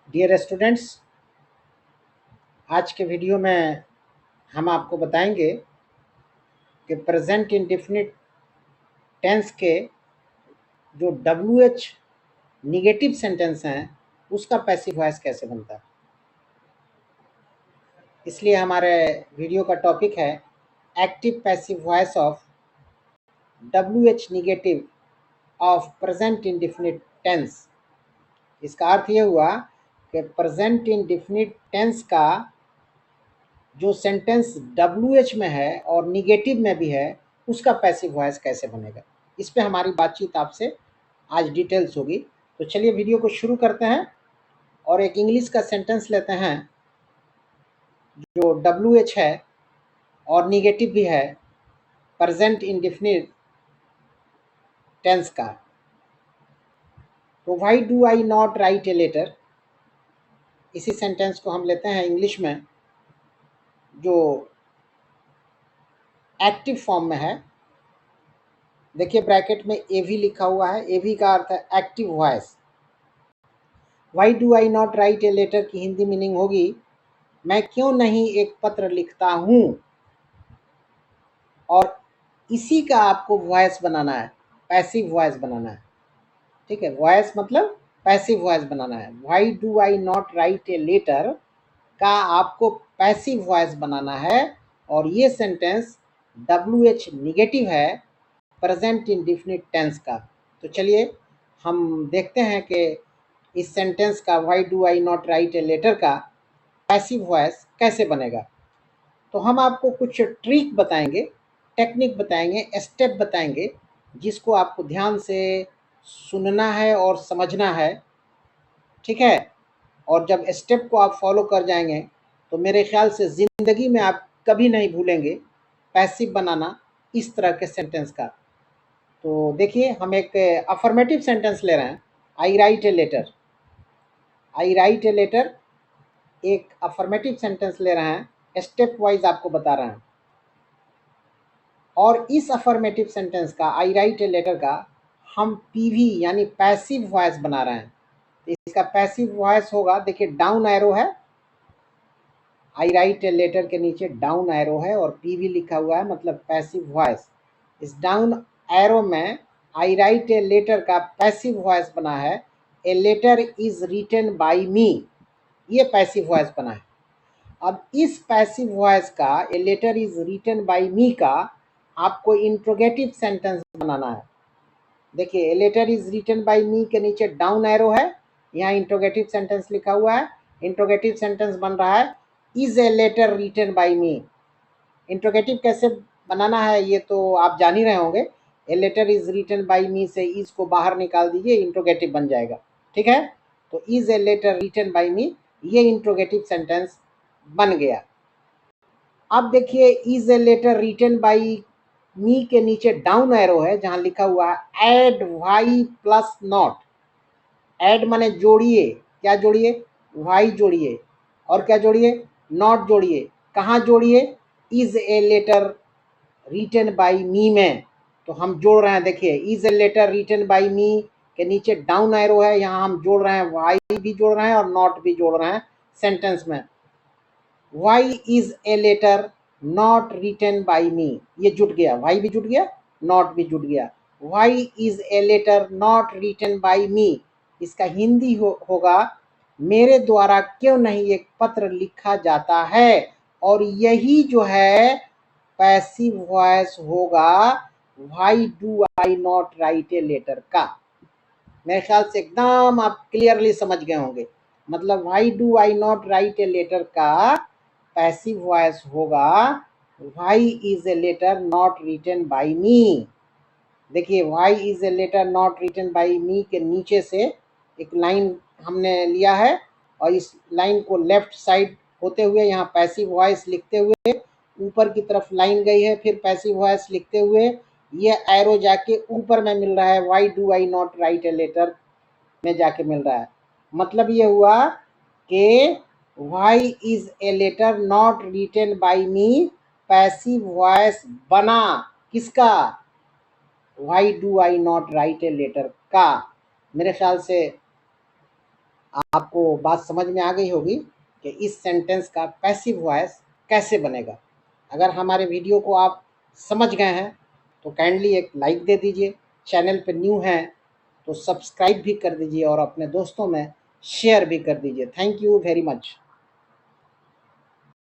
Dear students, आज के video में हम आपको बताएंगे कि प्रेजेंट इंडेफिनिट टेंस के जो WH निगेटिव सेंटेंस हैं उसका पैसिव वॉइस कैसे बनता है। इसलिए हमारे वीडियो का टॉपिक है active passive voice of WH negative of present indefinite tense. इसका अर्थ ये हुआ कि प्रेजेंट इंडेफिनिट टेंस का जो सेंटेंस WH में है और निगेटिव में भी है उसका पैसिव वॉइस कैसे बनेगा। इस पे हमारी बातचीत आपसे आज डिटेल्स होगी। तो चलिए वीडियो को शुरू करते हैं और एक इंग्लिश का सेंटेंस लेते हैं जो WH है और निगेटिव भी है प्रेजेंट इंडेफिनिट टेंस का। तो why do I not write a letter, इसी सेंटेंस को हम लेते हैं इंग्लिश में जो एक्टिव फॉर्म में है। देखिए ब्रैकेट में AV लिखा हुआ है। AV का अर्थ है active voice. Why do I not write a letter की हिंदी मीनिंग होगी मैं क्यों नहीं एक पत्र लिखता हूं। और इसी का आपको वॉइस बनाना है, पैसिव वॉइस बनाना है। ठीक है, वॉइस मतलब पैसिव वॉइस बनाना है। Why do I not write a letter का आपको पैसिव वॉइस बनाना है और ये सेंटेंस WH निगेटिव है प्रेजेंट इंडेफिनिट टेंस का। तो चलिए हम देखते हैं कि इस सेंटेंस का why do I not write a letter का पैसिव वॉइस कैसे बनेगा। तो हम आपको कुछ ट्रिक बताएंगे, टेक्निक बताएंगे, स्टेप बताएंगे जिसको आपको ध्यान से सुनना है और समझना है। ठीक है, और जब स्टेप को आप फॉलो कर जाएंगे तो मेरे ख्याल से ज़िंदगी में आप कभी नहीं भूलेंगे पैसिव बनाना इस तरह के सेंटेंस का। तो देखिए हम एक अफर्मेटिव सेंटेंस ले रहे हैं, I write a letter. I write a letter एक अफर्मेटिव सेंटेंस ले रहे हैं, स्टेप वाइज आपको बता रहे हैं। और इस अफर्मेटिव सेंटेंस का आई राइट ए लेटर का हम PV यानी पैसिव वॉइस बना रहे हैं। तो इसका पैसिव वॉइस होगा, देखिए डाउन एरो है, आई राइट ए लेटर के नीचे डाउन एरो है और PV लिखा हुआ है, मतलब पैसिव वॉइस। इस डाउन एरो में आई राइट ए लेटर का पैसिव वॉइस बना है, a letter is written by me, ये पैसिव वॉइस बना है। अब इस पैसिव वॉइस का a letter is written by me का आपको इंट्रोगेटिव सेंटेंस बनाना है। देखिए a letter is written by me के नीचे डाउन एरो है, यहाँ इंट्रोगेटिव सेंटेंस लिखा हुआ है। इंट्रोगेटिव सेंटेंस बन रहा है is a letter written by me. Interrogative कैसे बनाना है ये तो आप जान ही रहे होंगे। A letter is written by me से इज को बाहर निकाल दीजिए, इंट्रोगेटिव बन जाएगा। ठीक है, तो is a letter written by me ये इंट्रोगेटिव सेंटेंस बन गया। अब देखिए is a letter written by me के नीचे डाउन एरो है जहां लिखा हुआ है add Y plus not. Add माने जोड़िए, क्या जोड़िए, वाई जोड़िए, और क्या जोड़िए, नॉट जोड़िए। कहाँ जोड़िए, is a letter written by me में। तो हम जोड़ रहे हैं, देखिए is a letter written by me के नीचे डाउन एरो है, यहाँ हम जोड़ रहे हैं, वाई भी जोड़ रहे हैं और नॉट भी जोड़ रहे हैं सेंटेंस में। Why is a letter not written by me, ये जुट गया, वाई भी जुट गया, नॉट भी जुट गया। Why is a letter not written by me, इसका हिंदी होगा मेरे द्वारा क्यों नहीं एक पत्र लिखा जाता है। और यही जो है पैसिव वॉइस होगा why do I not write a letter का। मेरे ख्याल से एकदम आप क्लियरली समझ गए होंगे। मतलब why do I not write a letter का पैसिव वॉइस होगा why is a letter not written by me. देखिए why is a letter not written by me के नीचे से एक लाइन हमने लिया है और इस लाइन को लेफ्ट साइड होते हुए यहाँ पैसिव वॉइस लिखते हुए ऊपर की तरफ लाइन गई है, फिर पैसिव वॉइस लिखते हुए ये एरो जाके ऊपर में मिल रहा है why do I not write a letter में जाके मिल रहा है। मतलब ये हुआ कि why is a letter not written by me passive voice बना, किसका, why do I not write a letter का। मेरे ख्याल से आपको बात समझ में आ गई होगी कि इस सेंटेंस का पैसिव वॉइस कैसे बनेगा। अगर हमारे वीडियो को आप समझ गए हैं तो काइंडली एक लाइक दे दीजिए, चैनल पे न्यू हैं तो सब्सक्राइब भी कर दीजिए और अपने दोस्तों में शेयर भी कर दीजिए। Thank you very much.